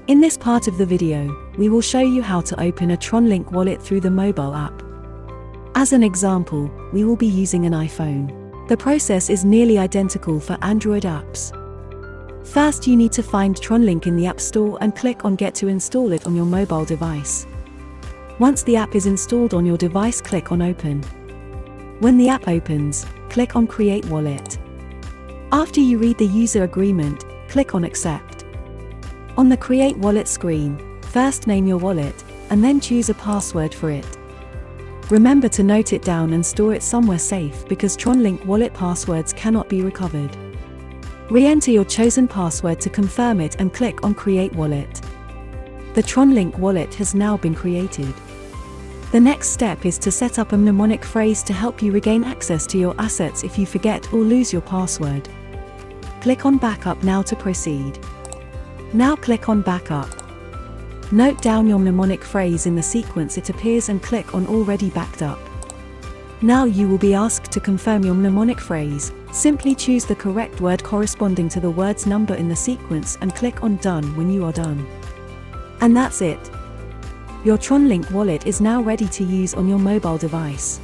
In this part of the video, we will show you how to open a Tronlink wallet through the mobile app. As an example, we will be using an iPhone. The process is nearly identical for Android apps. First, you need to find Tronlink in the App Store and click on Get to install it on your mobile device. Once the app is installed on your device, click on Open. When the app opens, click on Create Wallet. After you read the user agreement, click on Accept. On the Create Wallet screen, first name your wallet, and then choose a password for it. Remember to note it down and store it somewhere safe because Tronlink wallet passwords cannot be recovered. Re-enter your chosen password to confirm it and click on Create Wallet. The Tronlink wallet has now been created. The next step is to set up a mnemonic phrase to help you regain access to your assets if you forget or lose your password. Click on Backup now to proceed. Now click on Backup. Note down your mnemonic phrase in the sequence it appears and click on Already Backed Up. Now you will be asked to confirm your mnemonic phrase. Simply choose the correct word corresponding to the word's number in the sequence and click on Done when you are done. And that's it. Your Tronlink wallet is now ready to use on your mobile device.